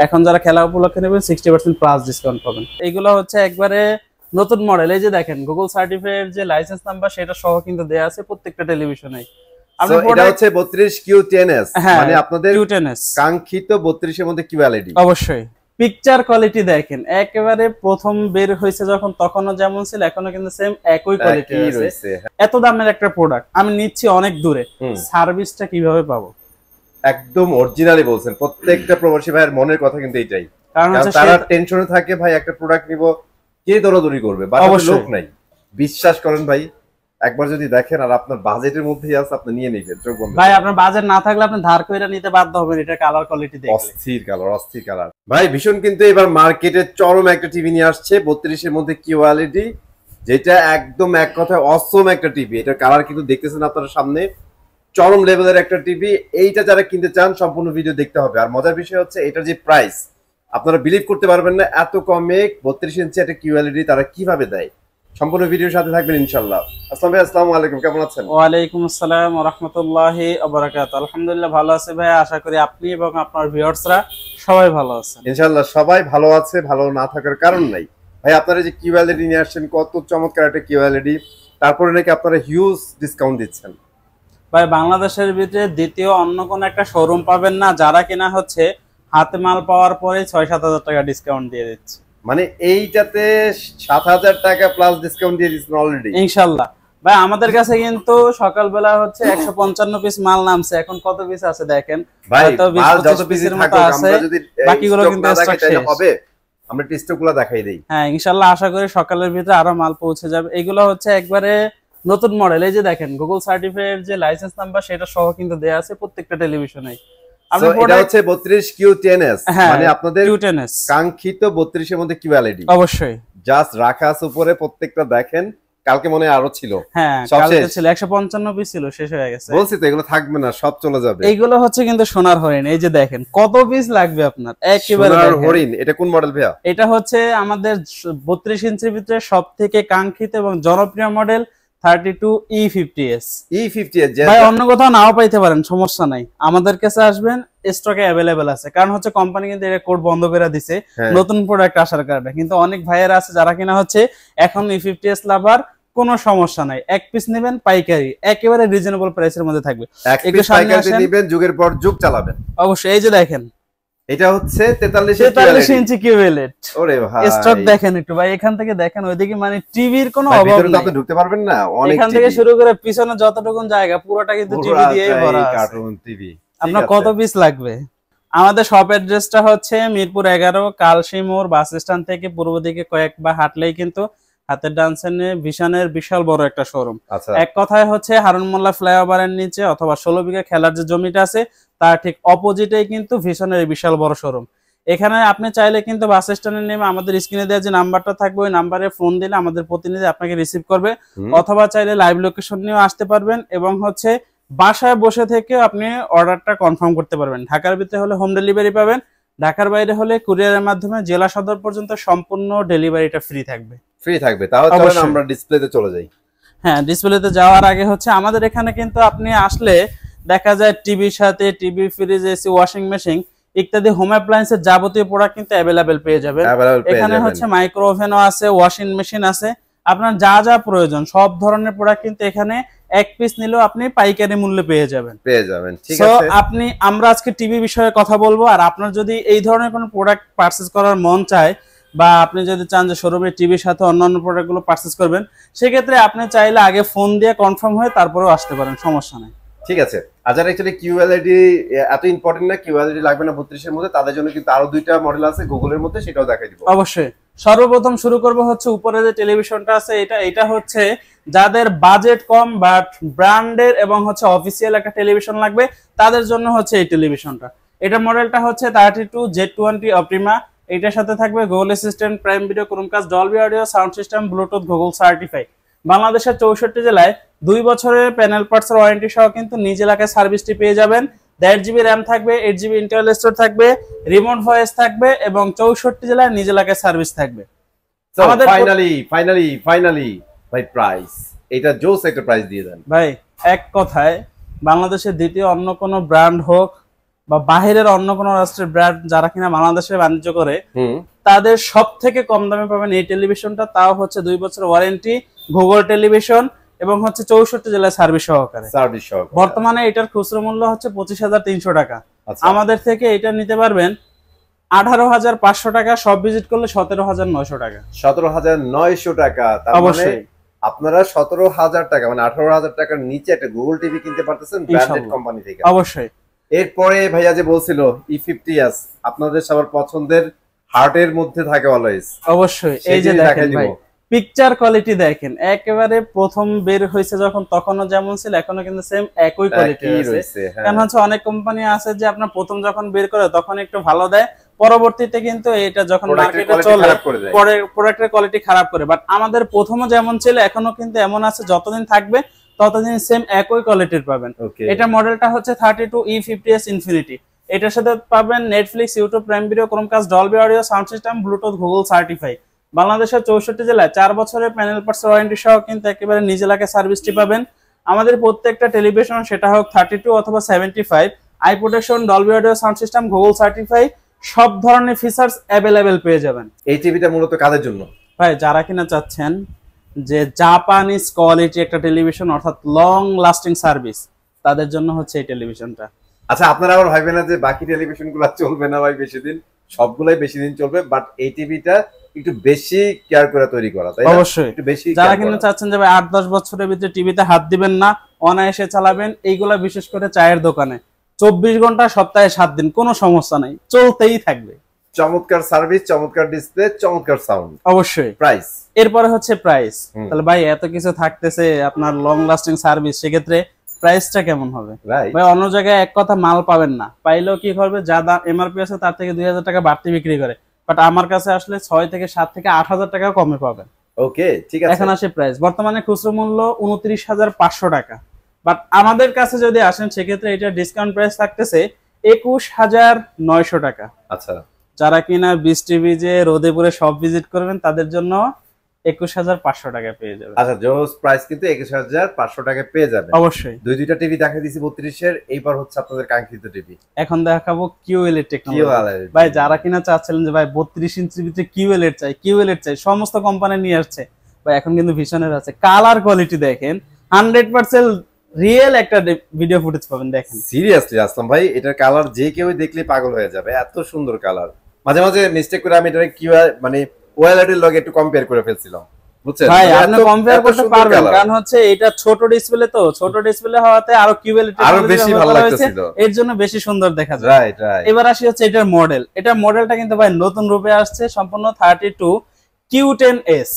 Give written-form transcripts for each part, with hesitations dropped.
এখন যারা খেলা উপলক্ষে নেবেন 60% প্লাস ডিসকাউন্ট পাবেন। এইগুলো হচ্ছে একবারে নতুন মডেল। এই যে দেখেন গুগল সার্টিফাইড যে লাইসেন্স নাম্বার সেটা সহ কিন্তু দেয়া আছে প্রত্যেকটা টেলিভিশনে। এটা হচ্ছে 32Q10s, মানে আপনাদের Q10s কাঙ্ক্ষিত 32 এর মধ্যে QLED। অবশ্যই পিকচার কোয়ালিটি দেখেন একেবারে প্রথম বের হয়েছে যখন তখনও যেমন ছিল এখনো কিন্তু সেম একই কোয়ালিটি আছে। এত দামের একটা প্রোডাক্ট আমি নিচ্ছি অনেক দূরে, সার্ভিসটা কিভাবে পাবো? একদম অরিজিনালি বলছেন, প্রত্যেকটা প্রবাসী ভাইয়ের মনের কথা কিন্তু এটাই। কারণ তারা টেনশনে থাকে ভাই একটা প্রোডাক্ট নিব কে দৌড়াদৌড়ি করবে, বাসায় লোক নাই। বিশ্বাস করেন ভাই, একবার যদি দেখেন আর আপনার বাজেটের মধ্যেই আছে আপনি নিয়ে নেবেন চোখ বন্ধ। ভাই আপনার বাজেট না থাকলে আপনি ধার কইরা নিতে বাধ্য হবেন। এটা কালার কোয়ালিটি দেখলে অস্থির কালার ভাই। ভীষণ কিন্তু এবার মার্কেটে চরম একটা টিভি নিয়ে আসছে 32 এর মধ্যে QLED, যেটা একদম এক কথায় অসম একটা টিভি। এটা কালার কিন্তু দেখতেছেন আপনারা সামনে, চরম লেভেলের একটা টিভি। এইটা যারা কিনতে চান সম্পূর্ণ ভিডিও দেখতে হবে। আর মজার বিষয় হচ্ছে এটার যে প্রাইস আপনারা বিলিভ করতে পারবেন না, এত কমে 32 ইঞ্চি একটা QLED তারা কিভাবে দেয়। সম্পূর্ণ ভিডিওর সাথে থাকবেন ইনশাআল্লাহ। আসসালামু আলাইকুম, কেমন আছেন? ওয়া আলাইকুম আসসালাম ওয়া রাহমাতুল্লাহি ওয়া বারাকাতুহু। আলহামদুলিল্লাহ ভালো আছি ভাই, আশা করি আপনি এবং আপনার ভিউয়ার্সরা সবাই ভালো আছেন। ইনশাআল্লাহ সবাই ভালো আছে, ভালো না থাকার কারণ নাই। ভাই আপনারা যে QLED নিয়ে আসছেন, কত চমৎকার একটা QLED, তারপরে নাকি আপনারা হিউজ ডিসকাউন্ট দিচ্ছেন। ভাই বাংলাদেশের ভিতরে দ্বিতীয় অন্য কোন একটা শোরুম পাবেন না যারা কিনা হচ্ছে হাতে মাল পাওয়ার পরে 6-7 হাজার টাকা ডিসকাউন্ট দিয়ে দিচ্ছে। মানে এইটাতে 7,000 টাকা প্লাস ডিসকাউন্ট দিয়ে দিচ্ছেন অলরেডি ইনশাআল্লাহ। ভাই আমাদের কাছে কিন্তু সকালবেলা হচ্ছে 155 পিস মাল নামছে, এখন কত পিস আছে দেখেন। হয়তো 20-25 পিসের মতো আছে, বাকিগুলো কিন্তু স্টক শেষ হবে। আমরা টেস্টগুলো দেখাই দেই। হ্যাঁ ইনশাআল্লাহ, আশা করি সকালের ভিতরে আরো মাল পৌঁছে যাবে। এগুলো হচ্ছে একবারে নতুন মডেল। এই যে দেখেন গুগল সার্টিফাইড যে লাইসেন্স নাম্বার সেটা সহ কিন্তু দেয়া আছে প্রত্যেকটা টেলিভিশনে। এটা হচ্ছে 32Q10s, মানে আপনাদের Q10s কাঙ্ক্ষিত 32 এর মধ্যে QLED। অবশ্যই জাস্ট রাখা আছে উপরে, প্রত্যেকটা দেখেন। কালকে মনে আরো ছিল, হ্যাঁ কালকে ছিল 155 পিস ছিল, শেষ হয়ে গেছে। বলছি তো এগুলো থাকবে না, সব চলে যাবে। এইগুলো হচ্ছে কিন্তু সোনার হরিণ। এই যে দেখেন কত পিস লাগবে আপনার, একেবারে সোনার হরিণ। এটা কোন মডেল ভাইয়া? এটা হচ্ছে আমাদের 32 ইঞ্চির ভিতরে সবথেকে কাঙ্ক্ষিত এবং জনপ্রিয় মডেল 32E50s। ভাই অন্য কোথাও নাও পাইতে পারেন, সমস্যা নাই, আমাদের কাছে আসবেন, স্টকে অ্যাভেলেবেল আছে। কারণ হচ্ছে কোম্পানি কিন্তু এটা কোড বন্ধ করে দিছে নতুন প্রোডাক্ট আসার কারণে। কিন্তু অনেক ভাইয়েরা আছে যারা কিনা হচ্ছে এখন E50s লাভার, কোনো সমস্যা নাই, এক পিস নেবেন পাইকারি, একেবারে রিজনেবল প্রাইসের মধ্যে থাকবে। একটু পাইকারি নেবেন, যুগের পর যুগ চালাবেন। অবশ্যই। এই যে দেখেন এটা হচ্ছে 43 ইঞ্চি QLED। ওরে ভাই স্টক দেখেন একটু ভাই, এখান থেকে দেখেন, ওইদিকে মানে টিভির কোনো অভাব নেই। আপনি ঢুকতে পারবেন না, অনেক এখান থেকে শুরু করে পিছনে যতটুকু জায়গা পুরোটা কিন্তু টিভি দিয়েই ভরা আছে। Cartoon TV. আপনার কত পিস লাগবে? আমাদের শপ অ্যাড্রেসটা হচ্ছে মিরপুর 11, কালশী মোড় বাস স্ট্যান্ড থেকে পূর্ব দিকে কয়েকবার হাঁটলেই কিন্তু হাতের ডান সাইডে ভিশনের বিশাল বড় একটা শোরুম। এক কথায় হচ্ছে হারুন মোল্লা ফ্লাইওভারের নিচে অথবা 16 বিঘা খেলার যে জমিটা আছে তার ঠিক অপোজিটেই কিন্তু ভিশনের বিশাল বড় শোরুম। এখানে আপনি চাইলে কিন্তু বাস স্ট্যান্ডে নেমে আমাদের স্ক্রিনে দেওয়া যে নাম্বারটা থাকবে ওই নাম্বারে ফোন দিলে আমাদের প্রতিনিধি আপনাকে রিসিভ করবে, অথবা চাইলে লাইভ লোকেশন নিয়েও আসতে পারবেন এবং হচ্ছে বাসায় বসে থেকে আপনি অর্ডারটা কনফার্ম করতে পারবেন। ঢাকার ভিতরে হলে হোম ডেলিভারি পাবেন, ঢাকার বাইরে হলে কুরিয়ারের মাধ্যমে জেলা সদর পর্যন্ত সম্পূর্ণ ডেলিভারিটা ফ্রি থাকবে। তাহলে চলুন আমরা ডিসপ্লেতে চলে যাই। হ্যাঁ, ডিসপ্লেতে যাওয়ার আগে হচ্ছে আমাদের এখানে কিন্তু আপনি আসলে দেখা যায় টিভির সাথে TV, fridge, AC, washing machine ইত্যাদি হোম অ্যাপ্লায়েন্সের যাবতীয় প্রোডাক্ট কিন্তু অ্যাভেলেবেল পেয়ে যাবেন। এখানে হচ্ছে মাইক্রো ওভেনও আছে, ওয়াশিং মেশিন আছে, আপনার যা যা প্রয়োজন সব ধরনের প্রোডাক্ট কিন্তু এখানে এক পিস নিলেও আপনি পাইকারি মূল্যে পেয়ে যাবেন। ঠিক আছে, আমরা আজকে টিভি বিষয়ে কথা বলবো। আর আপনার যদি এই ধরনের কোনো প্রোডাক্ট পারচেজ করার মন চায় বা আপনি যদি চান যে শোরুমের টিভির সাথে অন্যান্য প্রোডাক্টগুলো পারচেজ করবেন, সেক্ষেত্রে আপনি চাইলে আগে ফোন দিয়ে কনফার্ম হয়ে তারপরেও আসতে পারেন, সমস্যা নেই। ঠিক আছে। আর যারা অ্যাকচুয়ালি QLED এত ইম্পর্টেন্ট না, QLED লাগবে না 32 এর মধ্যে, তাদের জন্য কিন্তু আরো দুইটা মডেল আছে গুগলের মধ্যে, সেটাও দেখাই দিব অবশ্যই। সর্বপ্রথম শুরু করব হচ্ছে উপরে যে টেলিভিশনটা আছে এটা হচ্ছে যাদের বাজেট কম বাট ব্র্যান্ডের এবং হচ্ছে অফিসিয়াল একটা টেলিভিশন লাগবে তাদের জন্য হচ্ছে এই টেলিভিশনটা। এটা মডেলটা হচ্ছে 32Z20 অপটিমা। এটার সাথে থাকবে Google assistant, prime video, Chromecast, Dolby audio, sound system, Bluetooth, Google certified. বাংলাদেশের 64 জেলায় 2 বছরের প্যানেল পার্টসের ওয়ারেন্টি সহ কিন্তু নিজ এলাকায় সার্ভিসটি পেয়ে যাবেন। 1.5 GB র্যাম থাকবে, 8 GB ইন্টারনাল স্টোরেজ থাকবে, রিমোট ভয়েস থাকবে এবং 64 জেলায় নিজ এলাকায় সার্ভিস থাকবে। আমাদের ফাইনালি ভাই প্রাইস, এটা জোস একটা প্রাইস দিয়ে দেন ভাই। এক কথায় বাংলাদেশের দ্বিতীয় অন্য কোনো ব্র্যান্ড হোক বা বাহিরের অন্য কোনো রাষ্ট্রের ব্র্যান্ড যারা কিনা বাংলাদেশে বাণিজ্য করে তাদের সব থেকে কম দামে পাবেন এই টেলিভিশনটা, তাও হচ্ছে 2 বছর ওয়ারেন্টি, গুগল টেলিভিশন এবং হচ্ছে 64 জেলায় সার্ভিস সহকারে। বর্তমানে এটার খুচরো মূল্য হচ্ছে 25,300 টাকা। আমাদের থেকে এটা নিতে পারবেন 18,500 টাকা, সব ভিজিট করলে 17,900 টাকা। 17,900 টাকা। অবশ্যই আপনারা 17,000 টাকা মানে 18,000 টাকার নিচে একটা গুগল টিভি কিনতে পারতেছেন ব্র্যান্ডেড কোম্পানি থেকে। অবশ্যই। এরপরে ভাইয়া যে বলছিল E50s আপনাদের সবার পছন্দের, হার্টের মধ্যে থাকে অলওয়েজ। অবশ্যই। এই যে দেখেন ভাই, পিকচার কোয়ালিটি দেখেন, একেবারে প্রথম বের হয়েছে যখন তখনও যেমন ছিল এখনো কিন্তু সেম একই কোয়ালিটি আছে। কারণ হচ্ছে অনেক কোম্পানি আছে যে আপনার প্রথম যখন বের করে তখন একটু ভালো দেয়, পরবর্তীতে কিন্তু এটা যখন মার্কেটে চলে পরে প্রোডাক্টের কোয়ালিটি খারাপ করে। বাট আমাদের প্রথমও যেমন ছিল এখনো কিন্তু এমন আছে, যতদিন থাকবে ততদিন সেম একই কোয়ালিটির পাবেন। এটা মডেলটা হচ্ছে 32E50s ইনফিনিটি। এটার সাথে পাবেন Netflix, YouTube, prime video, Chromecast, Dolby audio sound system, Bluetooth, Google certify. বাংলাদেশের 64 জেলায় 4 বছরের প্যানেল পার্টস ওয়ারেন্টি সহ কিন্তু একেবারে নিজ এলাকায় সার্ভিসটি পাবেন। আমাদের প্রত্যেকটা টেলিভিশন, সেটা হোক 32 অথবা 75, I protection, Dolby audio sound system, Google certify, সব ধরনের ফিচার্স অ্যাভেলেবেল পেয়ে যাবেন। এই টিভিটা মূলত কাদের জন্য? ভাই যারা কিনা চাচ্ছেন যে জাপানিজ কোয়ালিটি একটা টেলিভিশন অর্থাৎ লং লাস্টিং সার্ভিস, তাদের জন্য হচ্ছে এই টেলিভিশনটা। আচ্ছা, আপনারা আবার ভাববেন না যে বাকি টেলিভিশনগুলো চলবে না ভাই বেশি দিন, সবগুলাই বেশি দিন চলবে, বাট এই টিভিটা একটু বেশি কেয়ার করে তৈরি করা, তাই না? অবশ্যই। একটু বেশি যারা কিনা চাচ্ছেন যে ভাই 8-10 বছরের ভিতরে টিভিতে হাত দিবেন না, অনায়াসে চালাবেন, এইগুলা বিশেষ করে চায়ের দোকানে 24 ঘন্টা সপ্তাহে 7 দিন কোনো সমস্যা নাই, চলতেই থাকবে। চমৎকার সার্ভিস, চমৎকার ডিসপ্লে, চমৎকার সাউন্ড। অবশ্যই। প্রাইস, এরপরে হচ্ছে প্রাইস। তাহলে ভাই এত কিছু থাকতেছে, আপনার লং লাস্টিং সার্ভিস, সেক্ষেত্রে প্রাইসটা কেমন হবে? ভাই অন্য জায়গায় এক কথা মাল পাবেন না, পাইলেও কি করবে, যা দাম এমআরপি আছে তার থেকে 2,000 টাকা বাড়তি বিক্রি করে, বাট আমার কাছে আসলে 6 থেকে 7 থেকে 8,000 টাকা কমে পাবেন। ওকে, ঠিক আছে। এখন আসে প্রাইস। বর্তমানে খুচরো মূল্য 29,500 টাকা, বাট আমাদের কাছে যদি আসেন সেক্ষেত্রে এটা ডিসকাউন্ট প্রাইস থাকতেছে 21,900 টাকা। আচ্ছা, যারা কিনা 20 টিভি যে রোদে পুরে সব ভিজিট করবেন তাদের জন্য 21,500 টাকা পেয়ে যাবেন। আচ্ছা, জোস প্রাইস কিন্তু 21,500 টাকা পেয়ে যাবেন। অবশ্যই। দুইটা টিভি দেখাই দিয়েছি 32 এর, এইবার হচ্ছে আপনাদের কাঙ্ক্ষিত টিভি। এখন দেখাবো কিউএলইডি টেকনোলজি। ভাই যারা কিনা চাচ্ছিলেন যে ভাই 32 ইঞ্চির ভিতরে কিউএলইডি চাই, সমস্ত কোম্পানি নিয়ে আসছে ভাই, এখন কিন্তু ভিশনের আছে। কালার কোয়ালিটি দেখেন, 100% রিয়েল একটা ভিডিও ফুটেজ পাবেন। দেখেন সিরিয়াসলি আসলাম ভাই, এটার কালার যে কেউ দেখলে পাগল হয়ে যাবে, এত সুন্দর কালার। মাঝে মাঝে মিস্টেক করে আমি এটা মানে ওএলইডি এর লগে একটু কম্পেয়ার করে ফেলছিলাম, বুঝছেন ভাই? আপনি কম্পেয়ার করতে পারবেন, কারণ হচ্ছে এটা ছোট ডিসপ্লে, তো ছোট ডিসপ্লে হওয়াতে আরো কিউএলইডি আরো বেশি ভালো লাগতেছিল, এর জন্য বেশি সুন্দর দেখা যায়। Right right. এবার আসি হচ্ছে এটার মডেল। এটা মডেলটা কিন্তু ভাই নতুন রূপে আসছে, সম্পূর্ণ 32Q10s।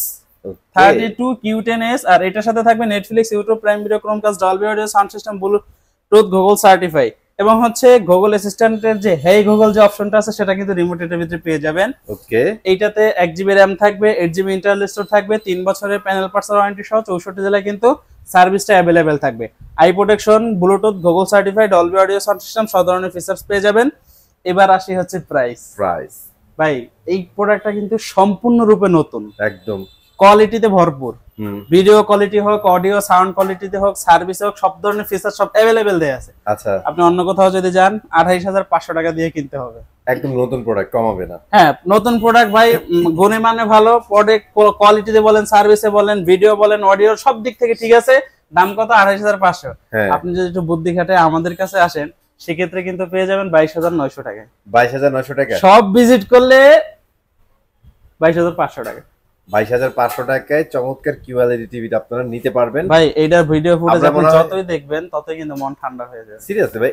32Q10s, আর এটার সাথে থাকবে Netflix, YouTube, prime video, Chromecast, Dolby audio sound system, Bluetooth, Google certify, এবং হচ্ছে গুগল অ্যাসিস্ট্যান্টের যে হেই গুগল যে অপশনটা আছে সেটা কিন্তু রিমোটের ভিতরে পেয়ে যাবেন। ওকে, এইটাতে 1GB RAM থাকবে, 8GB ইন্টারনাল স্টোরেজ থাকবে, 3 বছরের প্যানেল পার্টস ওয়ারেন্টি সহ 64 জেলায় কিন্তু সার্ভিসটা অ্যাভেলেবেল থাকবে। I protection, Bluetooth, Google certified, Dolby audio sound system, সব ধরনের ফিচার্স পেয়ে যাবেন। এবার আসি হচ্ছে প্রাইস। ভাই এই প্রোডাক্টটা কিন্তু সম্পূর্ণরূপে নতুন, একদম কোয়ালিটিতে ভরপুর, ভিডিও কোয়ালিটি হোক, অডিও সাউন্ড কোয়ালিটিতে হোক, সার্ভিস হোক, সব ধরনের ফিচার সব अवेलेबल দেয়া আছে। আচ্ছা, আপনি অন্য কোথাও যদি যান 28,500 টাকা দিয়ে কিনতে হবে। একদম নতুন প্রোডাক্ট, কমাবে না। হ্যাঁ, নতুন প্রোডাক্ট ভাই, গুণে মানে ভালো, প্রোডাক্ট কোয়ালিটিতে বলেন, সার্ভিসে বলেন, ভিডিও বলেন, অডিও, সব দিক থেকে ঠিক আছে। দাম কত? 28,500। আপনি যদি একটু বুদ্ধি খাটে আমাদের কাছে আসেন সেক্ষেত্রে কিন্তু পেয়ে যাবেন 22,900 টাকায়। 22,900 টাকা সব ভিজিট করলে 22,500 টাকা। 22,500 টাকায় চমৎকার কিউএলইডি টিভিটা আপনারা নিতে পারবেন। ভাই এইটার ভিডিও ফুটেজ আপনি যতই দেখবেন ততই কিন্তু মন ঠান্ডা হয়ে যাবে। সিরিয়াসলি ভাই,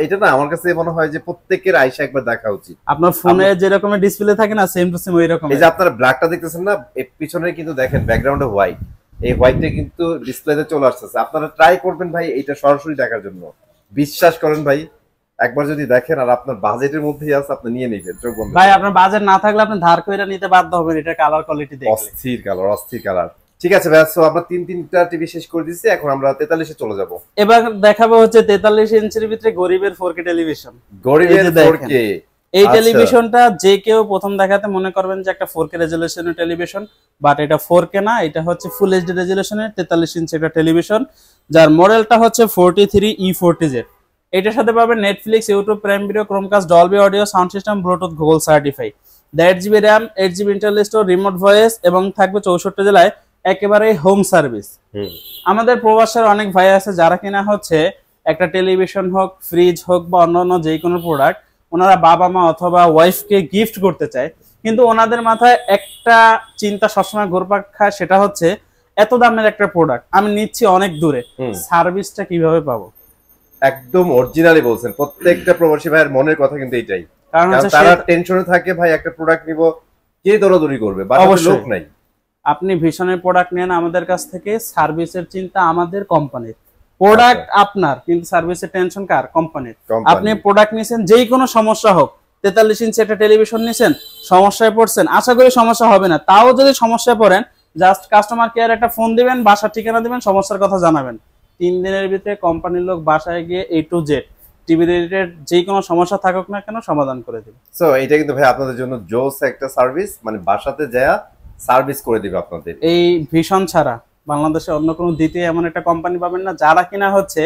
এটা না আমার কাছে মনে হয় যে প্রত্যেকের আইসা একবার দেখা উচিত। আপনার ফোনে যে রকমের ডিসপ্লে থাকে না, সেম টু সেম ওই রকম। এই যে আপনারা ব্ল্যাকটা দেখতেছেন না, এর পিছনে কিন্তু দেখেন ব্যাকগ্রাউন্ডে হোয়াইট, এই হোয়াইটটা কিন্তু ডিসপ্লেতে চলে আসছে। আপনারা ট্রাই করবেন ভাই এটা সরাসরি দেখার জন্য, বিশ্বাস করেন ভাই, একবার যদি দেখেন আর আপনার বাজেটের মধ্যেই আছে আপনি নিয়ে নেবেন চোখ বন্ধ। ভাই আপনার বাজেট না থাকলে আপনি ধার কইরা নিতে বাধ্য হবেন, এটা কালার কোয়ালিটি দেখলে। অস্থির কালার। ঠিক আছে ভাই, সো আমরা তিনটা টিভি শেষ করে দিয়েছি, এখন আমরা 43 এ চলে যাব। এবার দেখাবো হচ্ছে 43 ইঞ্চির ভিতরে গরিবের 4K টেলিভিশন। গরিবের 4K এই টেলিভিশনটা যে কেউ প্রথম দেখাতে মনে করবেন যে একটা 4K রেজোলিউশনের টেলিভিশন, বাট এটা 4K না, এটা হচ্ছে ফুল এইচডি রেজোলিউশনের 43 ইঞ্চি একটা টেলিভিশন, যার মডেলটা হচ্ছে 43E40Z। এটার সাথে পাবেন Netflix, YouTube, prime video, Chromecast, Dolby audio, sound system, Bluetooth, Google certify. 1.5 GB RAM, 8 GB internal store, remote voice এবং থাকবে 64 জেলায় একেবারে হোম সার্ভিস। আমাদের প্রবাসের অনেক ভাই আছে যারা কিনা হচ্ছে একটা টেলিভিশন হোক, ফ্রিজ হোক বা অন্যান্য যে কোনো প্রোডাক্ট ওনারা বাবা মা অথবা ওয়াইফকে গিফট করতে চায়, কিন্তু ওনাদের মাথায় একটা চিন্তা সবসময় ঘুরপাক খায়, সেটা হচ্ছে এত দামের একটা প্রোডাক্ট আমি নিচ্ছি অনেক দূরে, সার্ভিসটা কিভাবে পাবো? একদম অরিজিনালি বলছেন, প্রত্যেকটা প্রবাসী ভাইয়ের মনের কথা কিন্তু এটাই, কারণ তারা টেনশনে থাকে ভাই একটা প্রোডাক্ট নিব, কে দৌড়াদৌড়ি করবে, বাসায় লোক নাই। আপনি ভীষণের প্রোডাক্ট নেন আমাদের কাছ থেকে, সার্ভিসের চিন্তা আমাদের কোম্পানির, প্রোডাক্ট আপনার কিন্তু সার্ভিসের টেনশন কার? কোম্পানির। আপনি প্রোডাক্ট নিছেন, যেই কোনো সমস্যা হোক, 43 ইঞ্চি একটা টেলিভিশন নিছেন, সমস্যায় পড়ছেন, আশা করি সমস্যা হবে না, তাও যদি সমস্যায় পড়েন জাস্ট কাস্টমার কেয়ার একটা ফোন দিবেন, বাসার ঠিকানা দিবেন, সমস্যার কথা জানাবেন, 3 দিনের ভিতরে কোম্পানির লোক বাসায় গিয়ে A to Z TV related যে কোনো সমস্যা থাকুক না কেন সমাধান করে দিবে। সো এটা কিন্তু ভাই আপনাদের জন্য জোস একটা সার্ভিস, মানে বাসাতে যায় সার্ভিস করে দিবে আপনাদের। এই ভীষণ ছাড়া বাংলাদেশে অন্য কোনো দ্বিতীয় এমন একটা কোম্পানি পাবেন না যারা কিনা হচ্ছে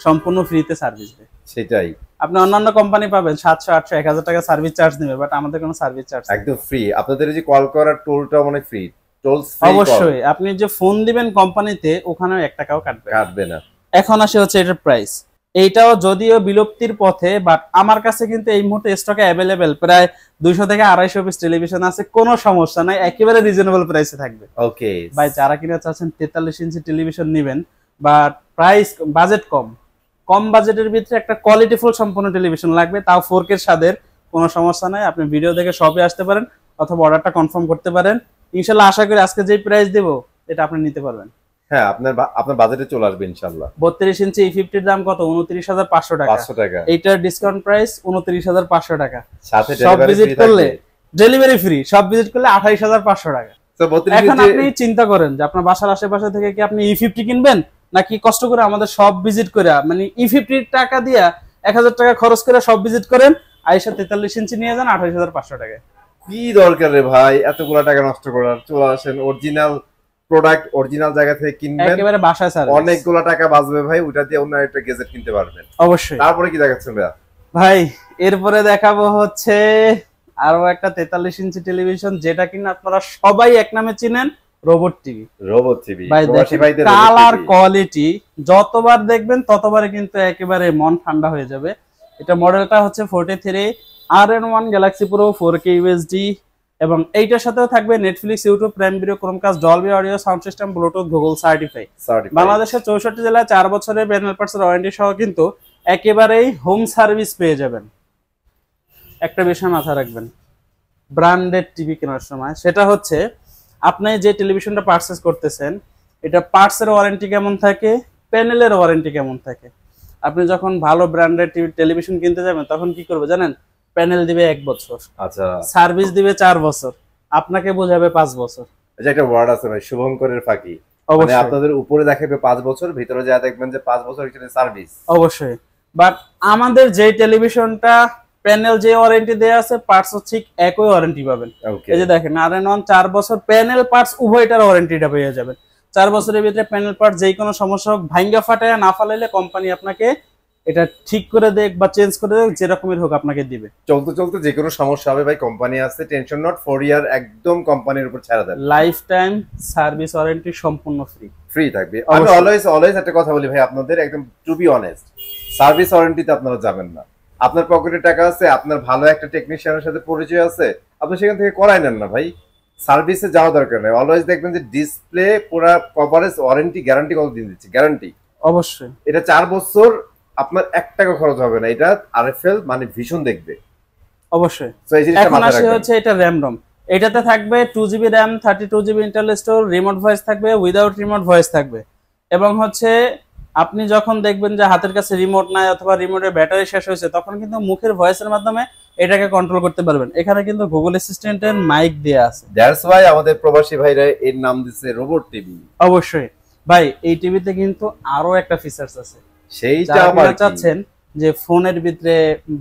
সম্পূর্ণ ফ্রিতে সার্ভিস দেয়। সেটাই, আপনি অন্যান্য কোম্পানি পাবেন 700, 800, 1000 টাকা সার্ভিস চার্জ নেবে, বাট আমাদের কোনো সার্ভিস চার্জ একদম ফ্রি। আপনাদের যে কল করার টোলটা মানে ফ্রি, টোল ফ্রি। অবশ্যই আপনি যে ফোন দিবেন কোম্পানিতে, ওখানেও 1 টাকাও কাটবে না। এখন আসে হচ্ছে এটার প্রাইস, এইটাও যদিও বিলুপ্তির পথে, বাট আমার কাছে কিন্তু এই মুহূর্তে স্টকে অ্যাভেলেবেল প্রায় 200 থেকে 250 পিস টেলিভিশন আছে, কোনো সমস্যা নাই, একেবারে রিজনেবল প্রাইসে থাকবে। ওকে ভাই যারা কিনা চাচ্ছেন 43 ইঞ্চি টেলিভিশন নেবেন, বাট প্রাইস বাজেট কম বাজেটের ভিতরে একটা কোয়ালিটিফুল সম্পূর্ণ টেলিভিশন লাগবে, তাও 4K স্বাদের, কোনো সমস্যা নাই, আপনি ভিডিও দেখে শপে আসতে পারেন অথবা অর্ডারটা কনফার্ম করতে পারেন। ইনশাআল্লাহ আশা করি আজকে যে প্রাইস দেব এটা আপনি নিতে পারবেন। হ্যাঁ, আপনার বাজেটে চলে আসবে ইনশাআল্লাহ। 32 ইঞ্চি E50 এর দাম কত? 29,500 টাকা। 500 টাকা। এইটার ডিসকাউন্ট প্রাইস 29,500 টাকা। সাথে সব ভিজিট করলে ডেলিভারি ফ্রি, সব ভিজিট করলে 28,500 টাকা। তো এখন আপনি চিন্তা করেন যে আপনার বাসার আশেপাশে থেকে কি আপনি E50 কিনবেন নাকি কষ্ট করে আমাদের সব ভিজিট করে, মানে E50 টাকা দিয়া 1000 টাকা খরচ করে সব ভিজিট করেন, আইসা 43 ইঞ্চি নিয়ে যান 28,500 টাকা। কি দরকার রে ভাই এতগুলো টাকা নষ্ট করার? চলে আসেন, অরিজিনাল প্রোডাক্ট অরিজিনাল জায়গা থেকে কিনবেন, একেবারে বাসায় সার্ভিস, অনেকগুলো টাকা বাঁচবে ভাই, ওটা দিয়ে অন্য একটা গ্যাজেট কিনতে পারবেন। অবশ্যই। তারপরে কি দেখাচ্ছেন ভাই? এরপরে দেখাবো হচ্ছে আরো একটা 43 ইঞ্চি টেলিভিশন, যেটা কিনা আপনারা সবাই এক নামে চিনেন, রোবট টিভি। ভাই দেখেন কালার কোয়ালিটি, যতবার দেখবেন ততবারই কিন্তু একেবারে মন ঠান্ডা হয়ে যাবে। এটা মডেলটা হচ্ছে 43 RN1 Galaxy pro 4K UHD, এবং এইটার সাথেও থাকবে Netflix, YouTube, prime video, Chromecast, Dolby audio, sound system, Bluetooth, Google certify. বাংলাদেশের 64 জেলায় 4 বছরের প্যানেল পার্টসের ওয়ারেন্টি সহ কিন্তু একেবারেই হোম সার্ভিস পেয়ে যাবেন। একটা বিষয় মাথায় রাখবেন ব্র্যান্ডেড টিভি কেনার সময়, সেটা হচ্ছে আপনি যে টেলিভিশনটা পারচেজ করতেছেন এটা পার্টসের ওয়ারেন্টি কেমন থাকে, প্যানেলের ওয়ারেন্টি কেমন থাকে। আপনি যখন ভালো ব্র্যান্ডেড টেলিভিশন কিনতে যাবেন তখন কি করবে জানেন? প্যানেল দিবে 1 বছর, আচ্ছা, সার্ভিস দিবে 4 বছর, আপনাকে বোঝাবে 5 বছর। আচ্ছা, একটা ওয়ার্ড আছে ভাই, শুভঙ্করের ফাঁকি, মানে আপনাদের উপরে দেখাবে 5 বছর, ভিতরে যা দেখবেন যে 5 বছর এখানে সার্ভিস। অবশ্যই, বাট আমাদের যে টেলিভিশনটা প্যানেল যে ওয়ারেন্টি দেয়া আছে, পার্টস ঠিক একই ওয়ারেন্টি পাবেন। এই যে দেখেন RN1 4 বছর, প্যানেল পার্টস উভয়টার ওয়ারেন্টিটা পেয়ে যাবেন। 4 বছরের ভিতরে প্যানেল পার্ট যেই কোনো সমস্যা হোক, ভাঙ্গা ফাটায় না ফালাইলে কোম্পানি আপনাকে এটা ঠিক করে দেখ বা চেঞ্জ করে দেখ, যে রকমের হোক আপনাকে দিবে। চলতে চলতে যে কোনো সমস্যা হবে ভাই, কোম্পানি আছে, টেনশন নট। 4 ইয়ার একদম কোম্পানির উপর ছেড়ে দেন, লাইফ টাইম সার্ভিস ওয়ারেন্টি সম্পূর্ণ ফ্রি থাকবে। আমি অলওয়েজ একটা কথা বলি ভাই আপনাদের, একদম টু বি অনেস্ট, সার্ভিস ওয়ারেন্টিতে আপনারা যাবেন না। আপনার পকেটে টাকা আছে, আপনার ভালো একটা টেকনিশিয়ানের সাথে পরিচয় আছে, আপনি সেখান থেকে করাই নেন না ভাই, সার্ভিসে যাওয়া দরকার নেই। অলওয়েজ দেখবেন যে ডিসপ্লে পুরো কভারেজ ওয়ারেন্টি গ্যারান্টি কতদিন দিচ্ছে, গ্যারান্টি অবশ্যই। এটা 4 বছর, আপনার 1 টাকা খরচ হবে না, এটা RFL মানে ভীষণ দেখবে অবশ্যই। এখন আসে হচ্ছে এটা র্যাম রম, এটাতে থাকবে 2 GB RAM, 32 GB internal store, remote voice থাকবে, উইদাউট রিমোট ভয়েস থাকবে, এবং হচ্ছে আপনি যখন দেখবেন যে হাতের কাছে রিমোট নাই অথবা রিমোটের ব্যাটারি শেষ হয়েছে, তখন কিন্তু মুখের ভয়েসের মাধ্যমে এটাকে কন্ট্রোল করতে পারবেন। এখানে কিন্তু গুগল অ্যাসিস্ট্যান্টের মাইক দেয়া আছে, দ্যাটস ওয়াই আমাদের প্রবাসী ভাইরা এর নাম দিয়েছে রোবট টিভি। অবশ্যই ভাই, এই টিভিতে কিন্তু আরো একটা ফিচারস আছে, সেইটা আপনারা চাচ্ছেন যে ফোনের ভিতরে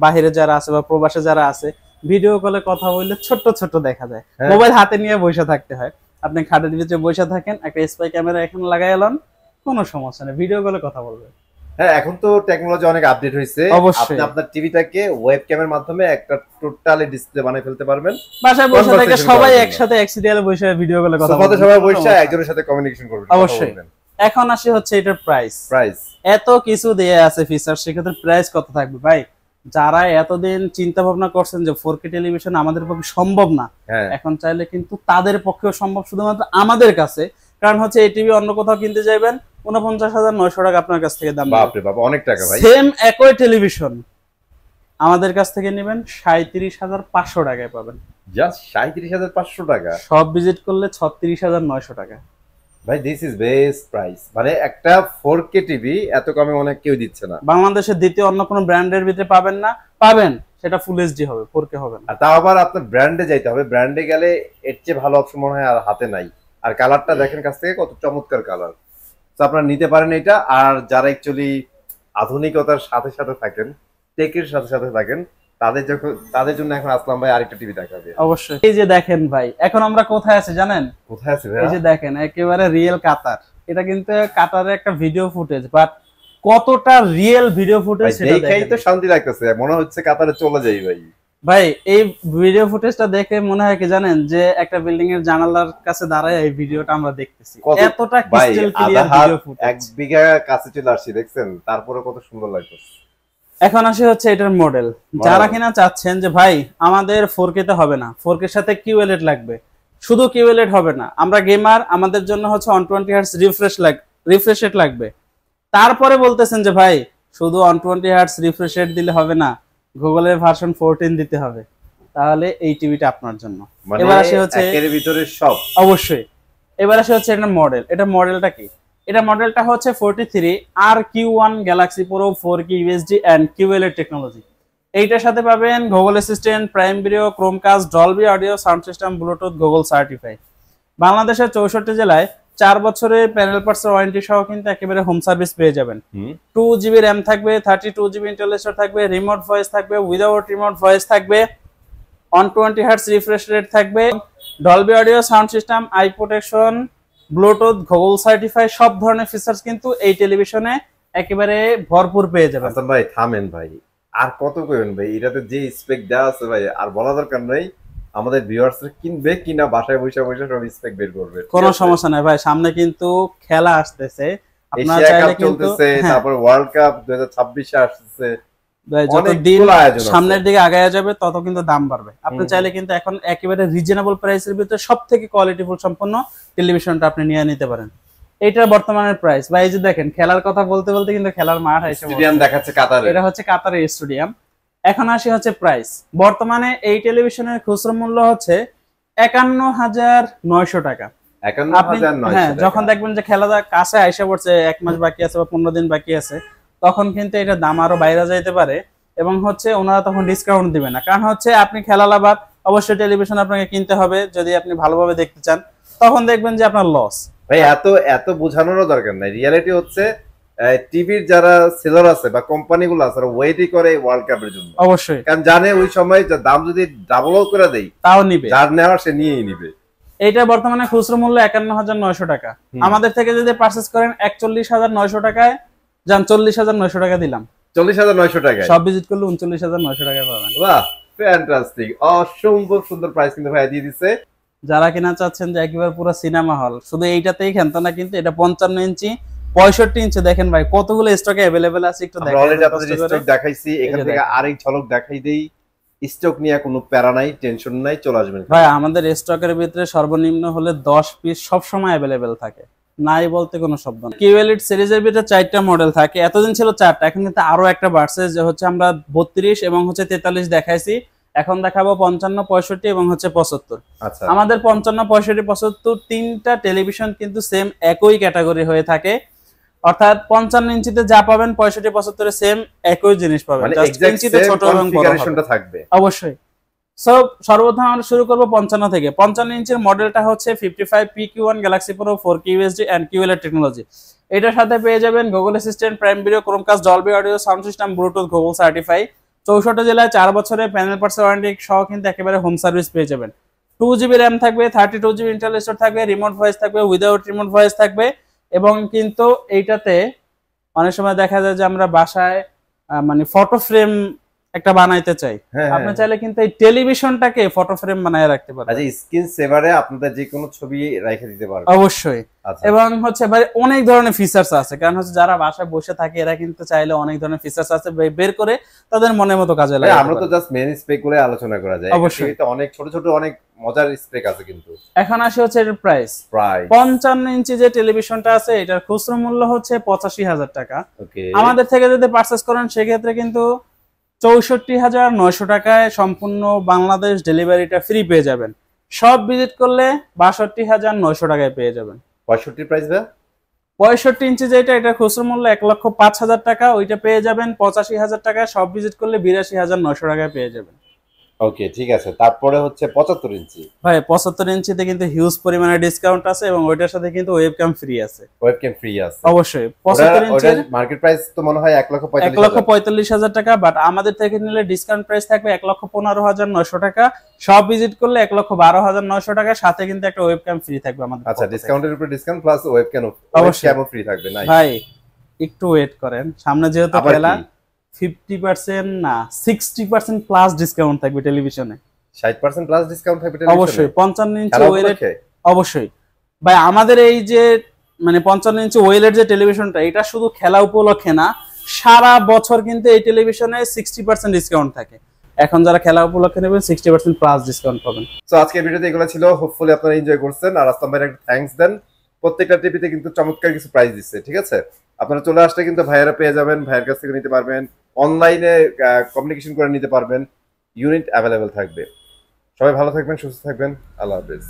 বাইরে যারা আছে বা প্রবাসে যারা আছে, ভিডিও কলে কথা বললে ছোট ছোট দেখা যায়, মোবাইল হাতে নিয়ে বসে থাকতে হয়। আপনি খাটের ভিতরে বসে থাকেন, একটা স্পাই ক্যামেরা এখানে লাগাই এলেন, কোনো সমস্যা নেই, ভিডিও কলে কথা বলবেন। হ্যাঁ, এখন তো টেকনোলজি অনেক আপডেট হয়েছে। আপনি আপনার টিভিটাকে ওয়েবক্যামের মাধ্যমে একটা টোটালি ডিসপ্লে বানিয়ে ফেলতে পারবেন। বাসায় বসে থেকে সবাই একসাথে এক্সিডিয়ালে বসে ভিডিও কলে কথা বলতে, সবাই বসে একজনের সাথে কমিউনিকেশন করবেন। অবশ্যই। এখন আসি হচ্ছে এটার প্রাইস। এত কিছু দেয়া আছে ফিচার, সেক্ষেত্রে প্রাইস কত থাকবে ভাই? যারা এতদিন চিন্তা ভাবনা করছেন যে 4K টেলিভিশন আমাদের পক্ষে সম্ভব না, এখন চাইলে কিন্তু তাদের পক্ষেও সম্ভব, শুধুমাত্র আমাদের কাছে। কারণ হচ্ছে এই টিভি অন্য কোথাও কিনতে যাবেন ৪৯,৯০০ টাকা আপনার কাছ থেকে দাম। বাপরে বাপ, অনেক টাকা ভাই। সেম একই টেলিভিশন আমাদের কাছ থেকে নেবেন ৩৭,৫০০ টাকায় পাবেন। জাস্ট ৩৭,৫০০ টাকা, সব ভিজিট করলে ৩৬,৯০০ টাকা। ভাই দিস ইজ বেস্ট প্রাইস। মানে একটা 4K টিভি এত কমে অনেক কেউ দিচ্ছে না। বাংলাদেশের দ্বিতীয় অন্য কোনো ব্র্যান্ডের ভিতরে পাবেন না, পাবেন সেটা ফুল এইচডি হবে, 4K হবে না। আর তাও আবার আপনার ব্র্যান্ডে যাইতে হবে, ব্র্যান্ডে গেলে এর চেয়ে ভালো অপশন মনে হয় আর হাতে নাই। আর কালারটা দেখেন কাছ থেকে, কত চমৎকার কালার। তো আপনারা নিতে পারেন এটা। আর যারা অ্যাকচুয়ালি আধুনিকতার সাথে সাথে থাকেন, টেকের সাথে সাথে থাকেন, তাদের জন্য এখন আসলাম ভাই আরেকটা টিভি দেখাবে। অবশ্যই। এই যে দেখেন ভাই, এখন আমরা কোথায় আছি জানেন? কোথায় আছি ভাই? এই যে দেখেন, একেবারে রিয়েল কাতার। এটা কিন্তু কাতারের একটা ভিডিও ফুটেজ, বাট কতটা রিয়েল ভিডিও ফুটেজ সেটা দেখেই তো শান্তি লাগতেছে, মনে হচ্ছে কাতারে চলে যাই ভাই। ভাই এই ভিডিও ফুটেজটা দেখে মনে হয় কি জানেন, যে একটা বিল্ডিং এর জানালার কাছে দাঁড়ায় এই ভিডিওটা আমরা দেখতেছি। এতটা ক্রিস্টাল ক্লিয়ার ভিডিও ফুটেজ। 1 বিঘা কাছে চলে আসছি, দেখছেন? তারপরে কত সুন্দর লাগতেছে। এখন আসে হচ্ছে এটার মডেল। যারা কিনা চাচ্ছেন যে ভাই আমাদের 4K তে হবে না, 4K এর সাথে QLED লাগবে, শুধু QLED হবে না, আমরা গেমার, আমাদের জন্য হচ্ছে 120 হার্টজ রিফ্রেশ রেট লাগবে, তারপরে বলতেছেন যে ভাই শুধু 120 হার্টজ রিফ্রেশ রেট দিলে হবে না, গুগলের ভার্সন 14 দিতে হবে, তাহলে এই টিভিটা আপনার জন্য। এবার আসে হচ্ছে এর ভিতরে সব। অবশ্যই। এবার আসে হচ্ছে এটার মডেল। এটা মডেলটা কি? এটা মডেলটা হচ্ছে 43RQ1 Galaxy Pro 4K UHD and QLED technology. এইটার সাথে পাবেন Google assistant, prime video, Chromecast, Dolby audio, sound system, Bluetooth, Google certify. বাংলাদেশের 64 জেলায় 4 বছরের প্যানেল পার্টস ওয়ারেন্টি সহ কিন্তু একেবারে হোম সার্ভিস পেয়ে যাবেন। 2GB RAM থাকবে, 32GB ইন্টেল স্টোরেজ থাকবে, রিমোট ভয়েস থাকবে, উইদাউট রিমোট ভয়েস থাকবে, 120 হার্টজ রিফ্রেশ রেট থাকবে, Dolby audio, sound system, I protection, Bluetooth, Google certify, সব ধরনের ফিচার্স কিন্তু এই টেলিভিশনে একেবারে ভরপুর পেয়ে যাবেন। আচ্ছা ভাই থামেন ভাই, আর কত কইবেন ভাই? এটাতে যে স্পেক দেওয়া আছে ভাই আর বলা দরকার নাই। আমাদের ভিউয়ার্সরা কিনবে কিনা বাসায় বসে বসে সব স্পেক বের করবে, কোনো সমস্যা নাই ভাই। সামনে কিন্তু খেলা আসতেছে, আপনারা চাইলে কিন্তু তারপর ওয়ার্ল্ড কাপ 2026 এ আসছে, যত দিন সামনের দিকে আগায়া যাবে তত কিন্তু দাম বাড়বে। আপনি চাইলে কিন্তু এখন একেবারে রিজনেবল প্রাইসের ভিতরে সবথেকে কোয়ালিটিফুল সম্পন্ন টেলিভিশনটা আপনি নিয়ে নিতে পারেন। এইটার বর্তমানের প্রাইস ভাই, এই যে দেখেন, খেলার কথা বলতে বলতে কিন্তু খেলার মাঠ এসে স্টেডিয়াম দেখাচ্ছে কাতারে। এটা হচ্ছে কাতারের স্টেডিয়াম। এখন আসি হচ্ছে প্রাইস। বর্তমানে এই টেলিভিশনের খুচরা মূল্য হচ্ছে 51,900 টাকা। 51,900। হ্যাঁ, যখন দেখবেন যে খেলাটা কাছে আইসা পড়ছে, 1 মাস বাকি আছে বা 15 দিন বাকি আছে, তখন কিন্তু এটা দাম আরো বাইরে যাইতে পারে, এবং হচ্ছে ওনারা তখন ডিসকাউন্ট দিবে না। কারণ হচ্ছে আপনি খেলা লাভার, অবশ্যই টেলিভিশন আপনাকে কিনতে হবে যদি আপনি ভালোভাবে দেখতে চান, তখন দেখবেন যে আপনার লস। ভাই এত বোঝানোরও দরকার নাই। রিয়ালিটি হচ্ছে টিভির যারা সেলার আছে বা কোম্পানিগুলো আছে ওয়েটই করে ওয়ার্ল্ড কাপের জন্য। অবশ্যই, কারণ জানে ওই সময় দাম যদি ডাবল করে দেই তাও নিবে, যার নেওয়ার সে নিয়েই নিবে। এটা বর্তমানে খুচরা মূল্য 51,900 টাকা। আমাদের থেকে যদি পারচেজ করেন 41,900 টাকায়, যান 40,900 টাকা দিলাম। 40,900 টাকায় সব ভিজিট করলে 39,900 টাকায় পাবেন। বাহ, ফ্যান্টাস্টিক, অসম্ভব সুন্দর প্রাইস কিন্তু ভাই দিয়ে দিচ্ছে। যারা কিনা চাচ্ছেন যে একেবারে পুরো সিনেমা হল, শুধু এইটাতেই খেলতো না, কিন্তু এটা 55 ইঞ্চি 65 ইঞ্চি। দেখেন ভাই কতগুলো স্টকে अवेलेबल আছে, একটু দেখেন। অলরেডি আপনাদের স্টক দেখাইছি, এখান থেকে আরেক ঝলক দেখাই দেই। স্টক নিয়ে কোনো প্যারা নাই, টেনশন নাই, চলে আসবেন ভাই। আমাদের স্টকের ভিতরে সর্বনিম্ন হলে 10 পিস সব সময় अवेलेबल থাকে, নাই বলতে কোনো শব্দ নেই। QLED সিরিজের ভিতরে 4টা মডেল থাকে, এতদিন ছিল 4টা, এখন কিন্তু আরো একটা বাড়ছে, যে হচ্ছে আমরা 32 এবং হচ্ছে 43 দেখাইছি, এখন দেখাবো 55, 65 এবং হচ্ছে 75। আচ্ছা, আমাদের 55, 65, 75 তিনটা টেলিভিশন কিন্তু সেম একই ক্যাটাগরি হয়ে থাকে, অর্থাৎ 55 ইঞ্চিতে যা পাবেন 65, 75 এ সেম একই জিনিস পাবেন, জাস্ট ইঞ্চিতে ছোট এবং বড় থাকবে। অবশ্যই। সো সর্বপ্রথম আমরা শুরু করব 55 থেকে। 55 ইঞ্চির মডেলটা হচ্ছে 55PQ1 Galaxy Pro 4K UHD and QLED technology. এটার সাথে পেয়ে যাবেন Google assistant, prime video, Chromecast, Dolby audio, sound system, Bluetooth, Google certify. 64 জেলায় 4 বছরের প্যানেল পার্টস ওয়ারেন্টি সহ কিন্তু একেবারে হোম সার্ভিস পেয়ে যাবেন। 2GB RAM থাকবে, 32GB ইন্টেল স্টোরেজ থাকবে, রিমোট ভয়েস থাকবে, উইদাউট রিমোট ভয়েস থাকবে, এবং কিন্তু এইটাতে অনেক সময় দেখা যায় যে আমরা বাসায় মানে ফটো ফ্রেম একটা বানাইতে চাই, আপনি চাইলে কিন্তু এই টেলিভিশনটাকে ফটো ফ্রেম বানায় রাখতে পারবেন। আচ্ছা, স্ক্রিন সেভারে আপনাদের যে কোনো ছবি রেখে দিতে পারবেন অবশ্যই। এবং হচ্ছে ভাই অনেক ধরনের ফিচার্স আছে, কারণ হচ্ছে যারা বাসায় বসে থাকে এরা কিন্তু চাইলে অনেক ধরনের ফিচার্স আছে বের করে তাদের মনের মতো কাজে লাগাতে পারে। আমরা তো জাস্ট মেইন স্পেক গুলো আলোচনা করা যায়, অবশ্যই তো অনেক ছোট ছোট অনেক মজার স্পেক আছে। কিন্তু এখন আসে হচ্ছে এর প্রাইস। 55 ইঞ্চি যে টেলিভিশনটা আছে এটার খুচরা মূল্য হচ্ছে 85,000 টাকা। আমাদের থেকে যদি পারচেজ করেন সেক্ষেত্রে কিন্তু 64,900 টাকায় সম্পূর্ণ বাংলাদেশ ডেলিভারিটা ফ্রি পেয়ে যাবেন। সব ভিজিট করলে 62,900 টাকায় পেয়ে যাবেন। 65 প্রাইস ভাই? 65 ইঞ্চি যেটা, এটা খুচরা মূল্য 1,05,000 টাকা, ওইটা পেয়ে যাবেন 85,000 টাকায়। সব ভিজিট করলে 82,900 টাকায় পেয়ে যাবেন। ওকে, ঠিক আছে। তারপরে হচ্ছে 75 ইঞ্চি। ভাই 75 ইঞ্চিতে কিন্তু হিউজ পরিমাণে ডিসকাউন্ট আছে এবং ওইটার সাথে কিন্তু ওয়েবক্যাম ফ্রি আছে। ওয়েবক্যাম ফ্রি আছে অবশ্যই। 75 ইঞ্চির মার্কেট প্রাইস তো মনে হয় 1,45,000 টাকা, বাট আমাদের থেকে নিলে ডিসকাউন্ট প্রাইস থাকবে 1,15,900 টাকা। সব ভিজিট করলে 1,12,900 টাকা, সাথে কিন্তু একটা ওয়েবক্যাম ফ্রি থাকবে আমাদের। আচ্ছা, ডিসকাউন্টের উপর ডিসকাউন্ট প্লাস ওয়েবক্যাম ফ্রি থাকবে। না ভাই একটু ওয়েট করেন, সামনে যেহেতু খেলা 50% না 60% প্লাস ডিসকাউন্ট থাকবে টেলিভিশনে। 60% প্লাস ডিসকাউন্ট থাকবে টেলিভিশনে অবশ্যই। 55 ইঞ্চি ওয়েলেট অবশ্যই ভাই আমাদের এই যে মানে 55 ইঞ্চি ওয়েলেট যে টেলিভিশনটা, এটা শুধু খেলা উপলক্ষে না, সারা বছর কিন্তু এই টেলিভিশনে 60% ডিসকাউন্ট থাকে। এখন যারা খেলা উপলক্ষে নেবেন 60% প্লাস ডিসকাউন্ট পাবেন। সো আজকের ভিডিওতে এগুলো ছিল, হোপফুলি আপনারা এনজয় করছেন। আর আসলাম ভাইয়ের একটা থ্যাঙ্কস দেন, প্রত্যেকটা টিভিতে কিন্তু চমৎকার কিছু প্রাইস দিচ্ছে। ঠিক আছে, আপনারা চলে আসলে কিন্তু ভাইয়েরা পেয়ে যাবেন, ভাইয়ের কাছ থেকে নিতে পারবেন, অনলাইনে কমিউনিকেশন করে নিতে পারবেন, ইউনিট অ্যাভেলেবেল থাকবে। সবাই ভালো থাকবেন, সুস্থ থাকবেন, আল্লাহ হাফেজ।